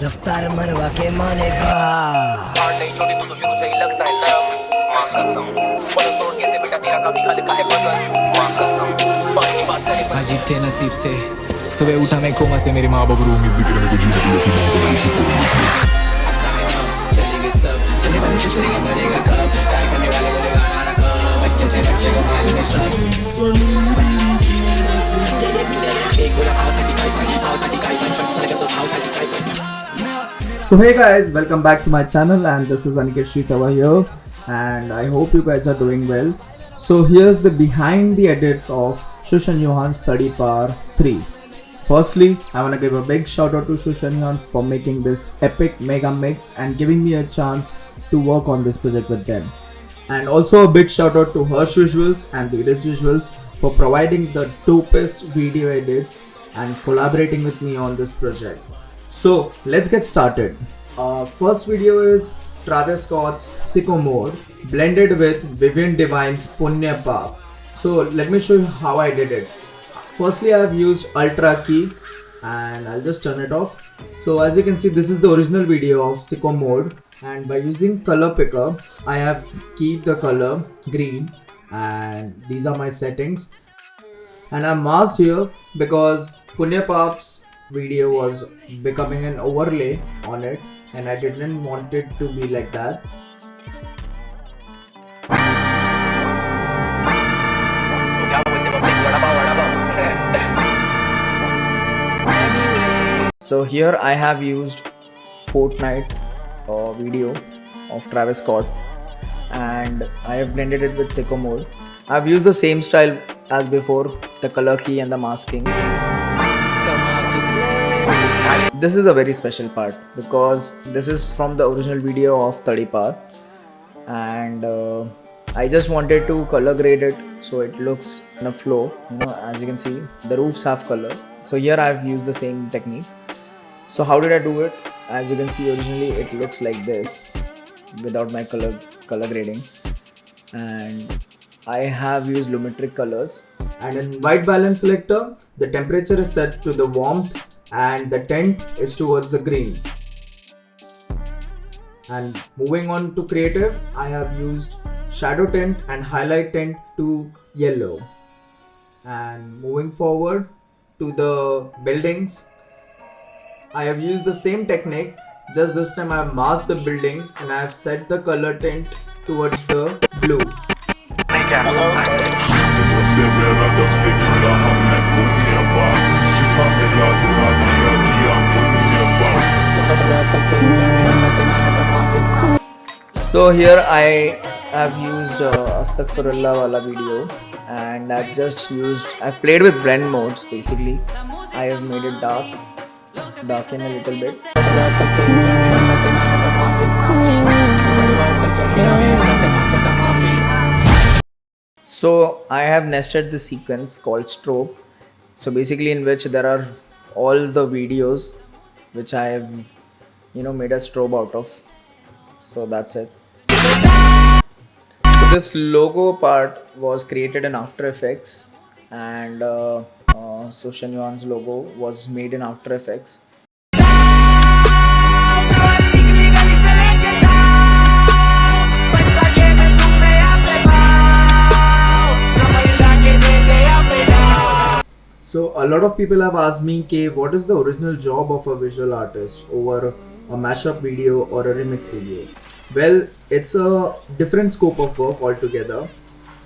रफ्तार मरवा के मानेगा। नहीं छोटी तो शुरू से ही लगता है नरम, माँ कसम पलक तोड़ के से बेटा तेरा काफी हल्का है बदन, माँ कसम बात की बात करे अजीब थे नसीब से सुबह उठा मैं कोमा से मेरे माँ बाप रूम इस दिख रहे को जी सकती है चलेंगे सब चलने वाले से सही मरेगा कब प्यार करने वाले बोलेगा ना रखा बच्चे से बच्चे को मारेंगे सब एक बोला आओ साठी काई चलेगा तो आओ साठी काई। So hey guys, welcome back to my channel and this is Aniket Shritawa here and I hope you guys are doing well. So here's the behind the edits of Shushan Johan's 30 Power 3. Firstly, I want to give a big shout out to Shushan Johan for making this epic mega mix and giving me a chance to work on this project with them. And also a big shout out to Harsh Visuals and the Rich Visuals for providing the dopest video edits and collaborating with me on this project. So let's get started. First video is Travis Scott's Sicko Mode blended with Vivian Divine's Punya Paap. So let me show you how I did it. Firstly, I have used Ultra Key and I'll just turn it off. So as you can see, this is the original video of Sicko Mode, and by using color picker, I have keyed the color green and these are my settings. And I masked here because Punya Paap's video was becoming an overlay on it and I didn't want it to be like that. So here I have used Fortnite video of Travis Scott and I have blended it with Sicko Mode. I've used the same style as before, the color key and the masking. This is a very special part because this is from the original video of 30 Power and I just wanted to color grade it so it looks in a flow. As you can see, the roofs have color. So here I've used the same technique. So how did I do it? As you can see, originally it looks like this without my color grading, and I have used Lumetric colors. And in white balance selector, the temperature is set to the warmth and the tint is towards the green. And moving on to creative, I have used shadow tint and highlight tint to yellow. And moving forward to the buildings, I have used the same technique, just this time I have masked the building and I have set the color tint towards the blue. So here I have used Astaghfirullah wala video and I've played with blend modes basically. I have made it darken a little bit. So I have nested the sequence called strobe. So basically in which there are all the videos which I have made a strobe out of. So that's it. So this logo part was created in After Effects and Shushan Johan's logo was made in After Effects. So a lot of people have asked me, what is the original job of a visual artist over a mashup video or a remix video? Well, it's a different scope of work altogether,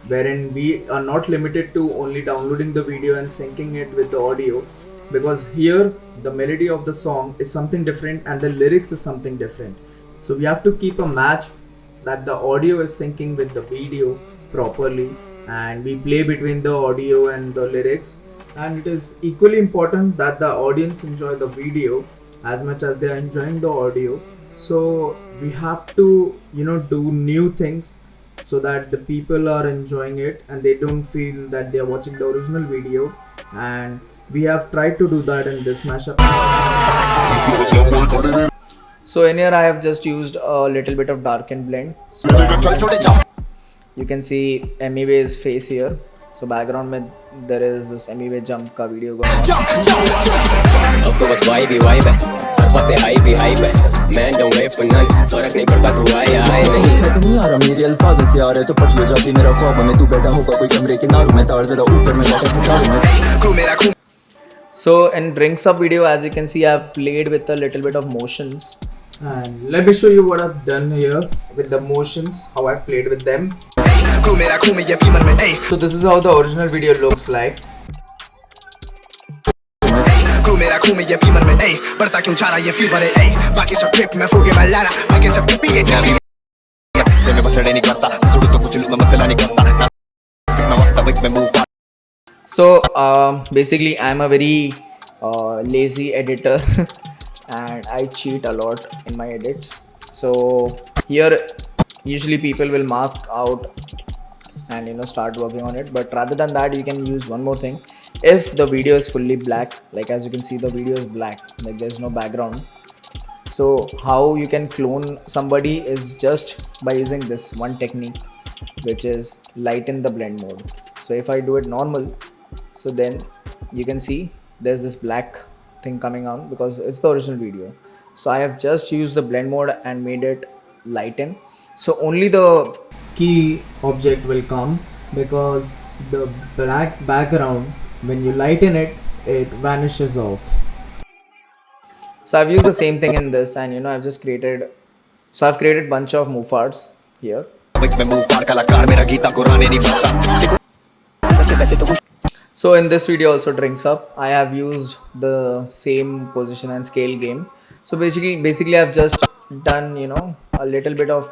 wherein we are not limited to only downloading the video and syncing it with the audio, because here the melody of the song is something different and the lyrics is something different. So we have to keep a match that the audio is syncing with the video properly, and we play between the audio and the lyrics. And it is equally important that the audience enjoy the video as much as they are enjoying the audio. So we have to do new things so that the people are enjoying it and they don't feel that they are watching the original video, and we have tried to do that in this mashup. So in here I have just used a little bit of darken blend. So you can see Emiway's face here. So background में there is this Emiway jump का video going on. पापा से high भी high पे Man don't wait for none फर्क नहीं पड़ता तू आए या आए नहीं है नहीं आ रहा मेरे अल्फाज से आ रहे तो पट ले जाती मेरा ख्वाब में तू बैठा होगा कोई कमरे के नारों में तार जरा ऊपर में बैठा सितारों में So in Drinks Up video, as you can see, I've played with a little bit of motions, and let me show you what I've done here with the motions, how I've played with them. So this is how the original video looks like. So basically I'm a very lazy editor and I cheat a lot in my edits. So here usually people will mask out and start working on it, but rather than that you can use one more thing. If the video is fully black, like as you can see the video is black, like there's no background, so how you can clone somebody is just by using this one technique, which is lighten the blend mode. So if I do it normal, so then you can see there's this black thing coming out because it's the original video. So I have just used the blend mode and made it lighten, so only the key object will come, because the black background, when you lighten it, it vanishes off. So I've used the same thing in this, and I've just created, so I've created bunch of move arts here. So in this video also Drinks Up, I have used the same position and scale game. So basically I've just done a little bit of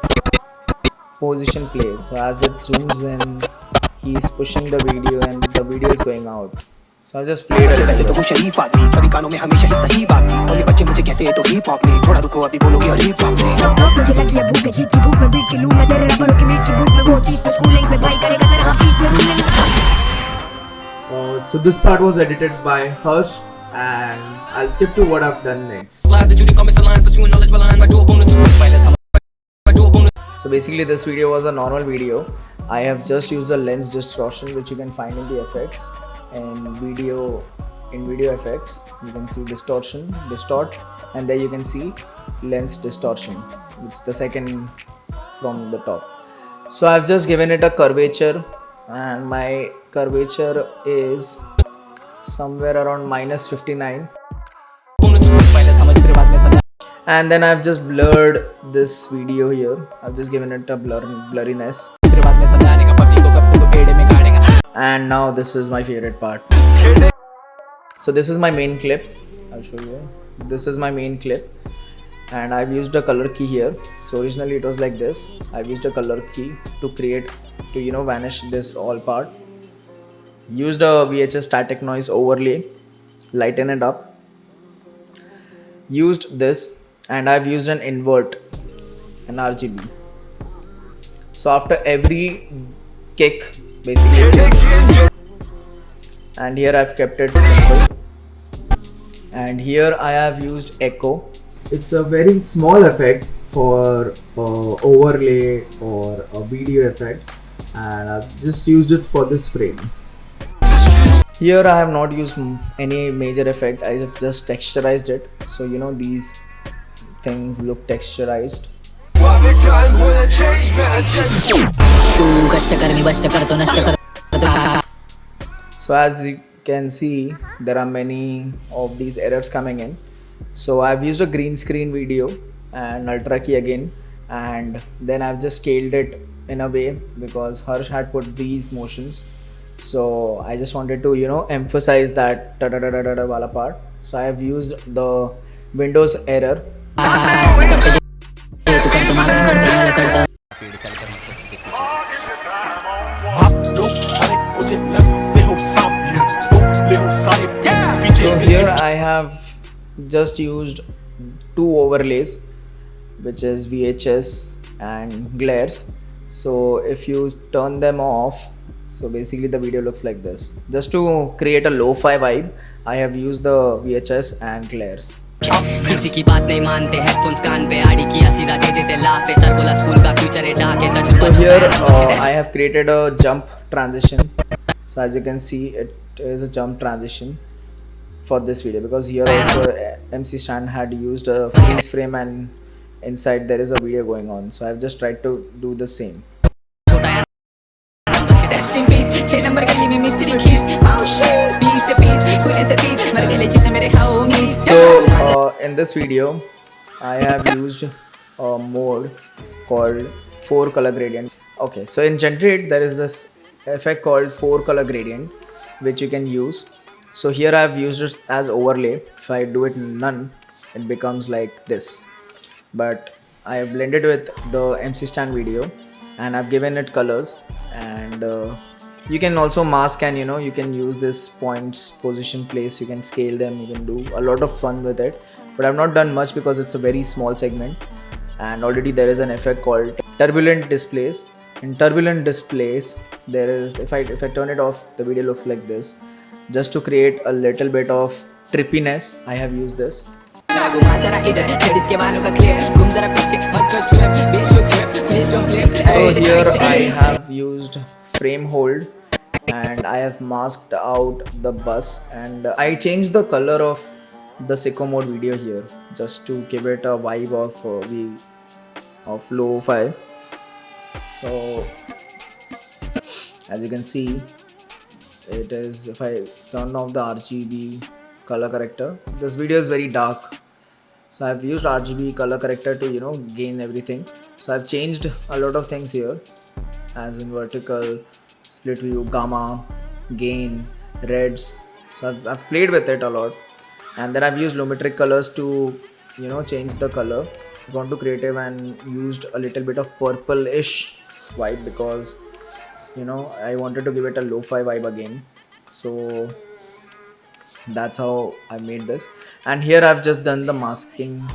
position play. So as it zooms in, he's pushing the video and the video is going out. So I've just played a little bit. So this part was edited by Harsh, and I'll skip to what I've done next. So basically this video was a normal video. I have just used the lens distortion, which you can find in the effects, and video effects you can see distortion, distort, and there you can see lens distortion. It's the second from the top. So I've just given it a curvature, and my curvature is somewhere around -59, and then I've just blurred this video here. I've just given it a blurriness, and now this is my favorite part. So this is my main clip. I'll show you. This is my main clip, and I've used a color key here. So originally it was like this. I've used a color key to vanish this all part. Used a VHS static noise overlay, lighten it up. Used this, and I've used an invert, an RGB. So after every kick, basically, and here I've kept it simple, and here I have used echo. It's a very small effect for overlay or a video effect, and I've just used it for this frame. Here I have not used any major effect. I have just texturized it, so these things look texturized. So as you can see, there are many of these errors coming in. So I've used a green screen video and ultra key again, and then I've just scaled it in a way because Harsh had put these motions. So I just wanted to emphasize that da da da da da wala part. So I have used the Windows error. So here I have just used two overlays, which is VHS and glares. So if you turn them off, so basically the video looks like this. Just to create a lo-fi vibe, I have used the VHS and glares. किसी की बात नहीं मानते headphones कान पे आड़ी किया सीधा दे देते लाफे सर बोला स्कूल का फ्यूचर है डाके So here I have created a jump transition. So as you can see, it is a jump transition, for this video, because here also MC Stan had used a freeze frame and inside there is a video going on, so I've just tried to do the same. Rest in peace, 6 number गली में मिस्री keys. Oh shit, piece से piece, पूरे से piece, मर गए जितने मेरे homies. So in this video I have used a mode called 4 color gradient. Okay, so in Generate there is this effect called 4 color gradient which you can use. So here I have used it as overlay. If I do it none, it becomes like this, but I have blended with the MC Stan video and I've given it colors, and you can also mask, and you can use this points, position, place, you can scale them, you can do a lot of fun with it, but I've not done much because it's a very small segment. And already there is an effect called turbulent displays. In turbulent displays there is, if I turn it off, the video looks like this. Just to create a little bit of trippiness, I have used this. So here I have used frame hold and I have masked out the bus, and I changed the color of the sicko mode video here just to give it a vibe of lo-fi. So as you can see, it is, if I turn off the RGB color corrector, this video is very dark, so I've used RGB color corrector to gain everything. So I've changed a lot of things here, as in vertical, split view, gamma, gain, reds. So I've played with it a lot, and then I've used Lumetric colors to change the color. I've gone to creative and used a little bit of purple-ish vibe because I wanted to give it a lo-fi vibe again. So that's how I made this. And here I've just done the masking.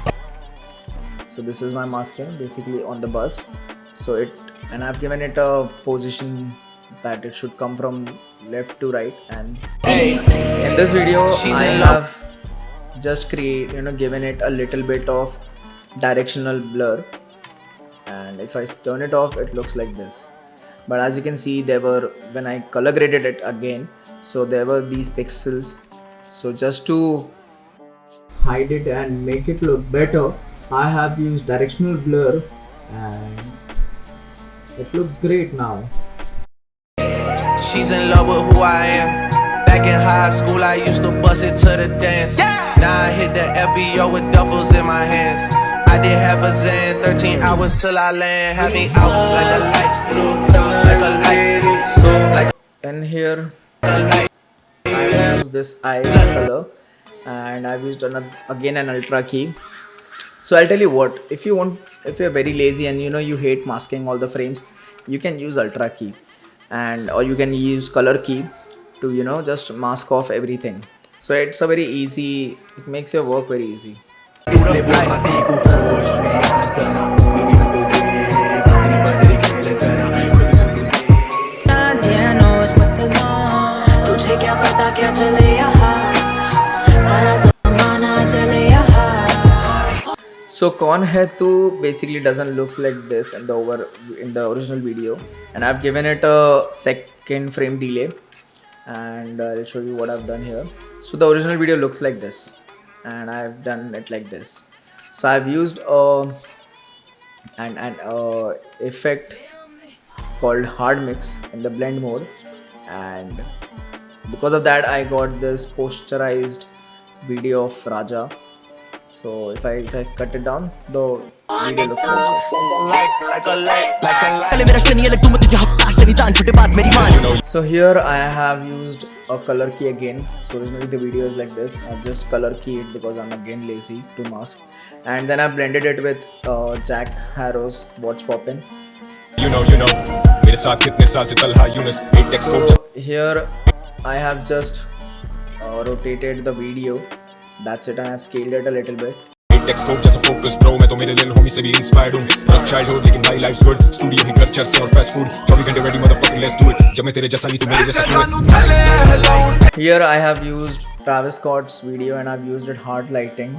So this is my masking basically on the bus. So and I've given it a position that it should come from left to right. And in this video I have just given it a little bit of directional blur, and if I turn it off, it looks like this. But as you can see, when I color graded it again, so there were these pixels. So just to hide it and make it look better, I have used directional blur, and it looks great now. She's in love with who I am. Back in high school, I used to bust it to the dance. Now I hit the FBO with duffels in my hands. I did half a Zen, 13 hours till I land. Had me out like a light. So like in here I used this eye color, and I've used again an ultra key. So I'll tell you what, if you're very lazy and you hate masking all the frames, you can use ultra key, or you can use color key to just mask off everything. So it's a very easy, it makes your work very easy. So Kaun Hai Tu basically doesn't looks like this in the original video, and I've given it a second frame delay, and I'll show you what I've done here. So the original video looks like this, and I've done it like this. So I've used an effect called hard mix in the blend mode, and because of that I got this posterized video of Raja. So if I cut it down, the video looks like this. So here I have used a color key again. So originally the video is like this. I just color key it because I'm again lazy to mask. And then I blended it with Jack Harrow's Watch Poppin'. Here I have just rotated the video. That's it, and I've scaled it a little bit. टेक्सकोप जैसा focus bro मैं तो मेरे लिल होमी से भी inspired हूं rough childhood लेकिन भाई लाइफ्स गुड स्टूडियो ही घर चर्च और फास्ट फूड 24 घंटे ready motherfucker let's do it जब मैं तेरे जैसा नहीं तू मेरे जैसा क्यों. Here I have used Travis Scott's video and I've used it hard lighting,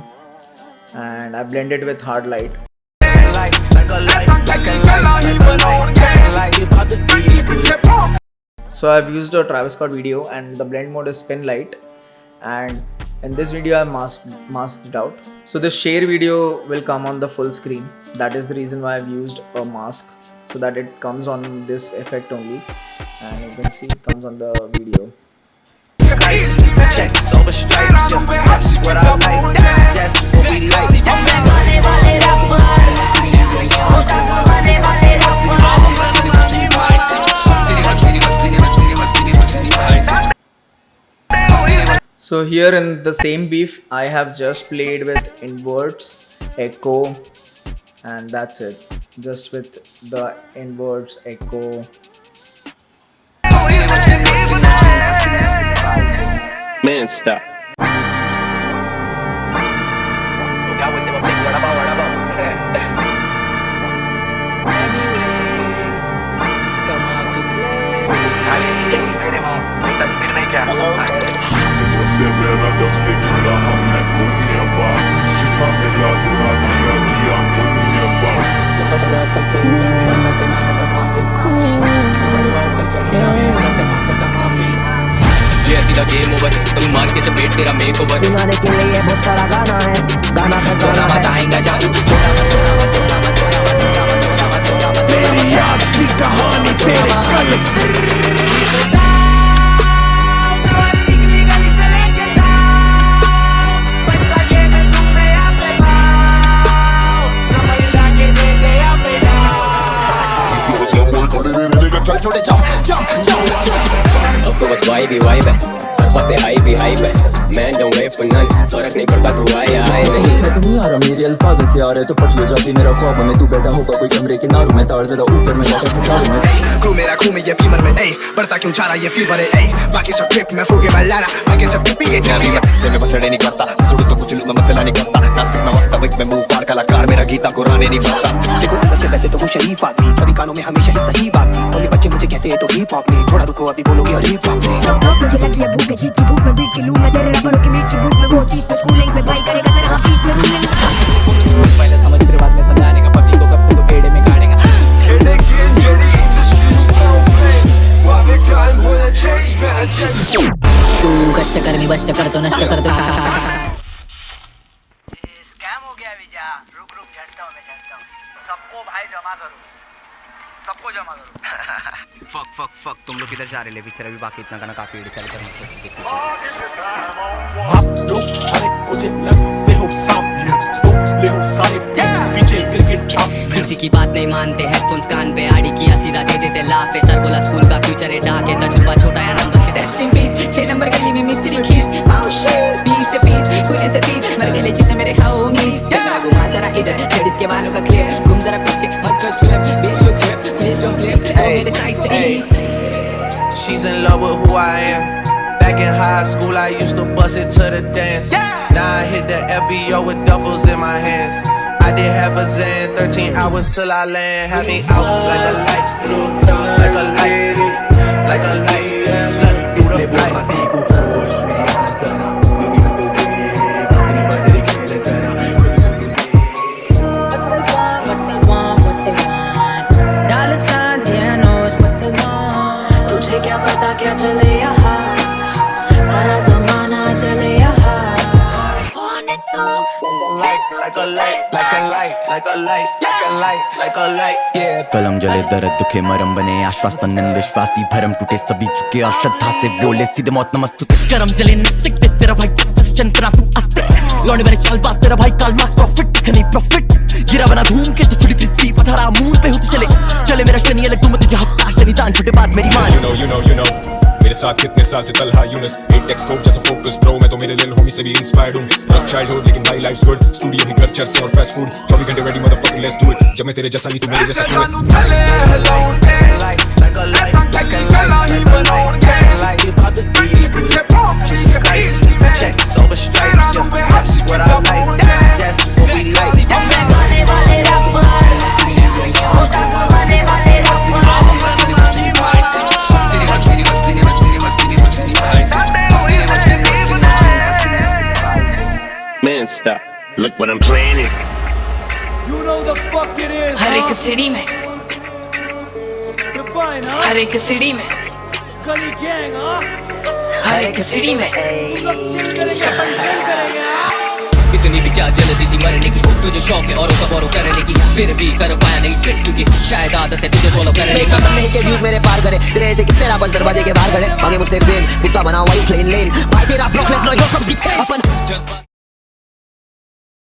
and I blended with hard light. So I've used a Travis Scott video and the blend mode is spin light, and in this video I masked it out. So the share video will come on the full screen. That is the reason why I've used a mask, so that it comes on this effect only, and you can see it comes on the video. Checks over stripes, yeah, that's what I like. That's what we like. So here in the same beef, I have just played with inverts, echo, and that's it. Just with the inverts, echo. Man, stop. सीधा game over तुम मार के चपेट तेरा make over सुनाने के लिए बहुत सारा गाना है, गाना सोना मत आएगा जादू मेरी याद की कहानी तेरे कल अब तो बस वाइब ही वाइब है, हर पास से हाइप ही हाइप है। Man don't wait for none, फर्क नहीं पड़ता तू आया आए नहीं। नहीं आ रहा मेरे अल्फाज से आ रहे तो पट ले जाती मेरा ख्वाब में तू बैठा होगा कोई कमरे के नारू में तार जरा ऊपर में बैठा सितारों में क्रू मेरा खून में ये फीवर में ए बढ़ता क्यों जा रहा ये फीवर है ए बाकी सब ट्रिप में फूके मैं लाना बाकी सब ट्रिप ये ट्रिप से मैं बसड़े नहीं करता जुड़ तो कुछ लूं मैं मसला नहीं करता नास्तिक में वास्तविक में मुंह फाड़ कलाकार मेरा गीता कुरान नहीं पढ़ता देखो अंदर से वैसे तो वो शरीफ आदमी कभी कानों में हमेशा ही सही बात थी और ये बच्चे मुझे कहते हैं तो हिप हॉप नहीं थोड़ा रुको अभी बोलोगे और हिप हॉप नहीं मुझे लगी है भूख की भूख में बीट की लूं मैं तेरे रबड़ों की मीट की भूख में वो चीज पे स्कूलिंग पे भाई करेगा तेरा ऑफिस में रूलिंग पहले समझ फिर बाद में समझाने का पब्लिक को कब तो बेड़े में गाड़ेगा खेड़े की injury industry why big time when I change my agenda तू कष्ट कर विवष्ट कर तो नष्ट कर तो स्कैम हो गया विजय रुक झटता हूं मैं झटता हूं सबको भाई जमा करो सबको जमा करो फक तुम लोग किधर जा रहे ले पिक्चर अभी बाकी इतना गाना काफी डिसाइड करना किसी की बात नहीं मानते हेडफोन्स कान पे आड़ी किया सीधा दे देते लाफे सर बोला स्कूल का फ्यूचर है डाके तजुर्बा छोटा या नंबर से Rest in peace, 6 नंबर गली में मिस्री खीस Oh shit, पीस से पीस, पुणे से पीस मर गए जितने मेरे homies जरा घुमा जरा इधर लेडीज के बालों का क्लियर घूम जरा पीछे मत कर trip beach low trip please don't flip मेरे साइड से she's in love with who I am back in high school I used to bust it to the dance now I hit the FBO with duffels in my hands I did half a Zen 13 hours till I land had me out like a light like a light like a light slut through the flight तुझे क्या पता क्या चले यहाँ सारा जमाना चले यहाँ like a light like a light like a light like a light like a light yeah कलम जले दर्द दुखे मरम बने आश्वासन नंद विश्वासी भरम टूटे सभी चुके और श्रद्धा से बोले सीधे मौत नमस्तुते करम जले निस्तिक दे तेरा भाई दर्शन करा तू आस्तिक लौंडे मेरे चाल पास तेरा भाई काल मास प्रॉफिट खनी प्रॉफिट गिरा बना धूम के तो छुड़ी पृथ्वी पथरा मून पे होते चले मेरा शनि अलग तुम तुझे हफ्ता शनि दान छोटे बाद मेरी मान you know मेरे साथ कितने साल से तलहा यूनिस 8x स्कोप जैसा फोकस ब्रो मैं तो मेरे लिल होमी से भी इंस्पायर्ड हूं रफ चाइल्डहुड लेकिन माय लाइफ्स गुड स्टूडियो ही घर चर्च और फास्ट फूड 24 घंटे ready motherfucker let's do it जब मैं तेरे जैसा नहीं तू मेरे जैसा क्यों like a light Jesus Christ checks over stripes yeah that's what I like that's what we like Man, stop. Look what I'm planning. You know the fuck it is हर एक सिटी में Define, huh? हर एक city में Gully gang, huh? हर एक city में इतनी भी क्या जल्दी थी मरने की, तुझे शौक है औरों का बोरो करने की, फिर भी कर पाया नहीं स्पिट क्योंकि शायद आदत है तुझे फॉलो करने का। खत्म नहीं के व्यूज मेरे पार करे, तेरे ऐसे कितने रापर्स दरवाजे के बाहर खड़े, मांगे मुझसे फेम, कुत्ता बना हुआ यू प्लेन लेन, भाई तेरा flawless know your comes upon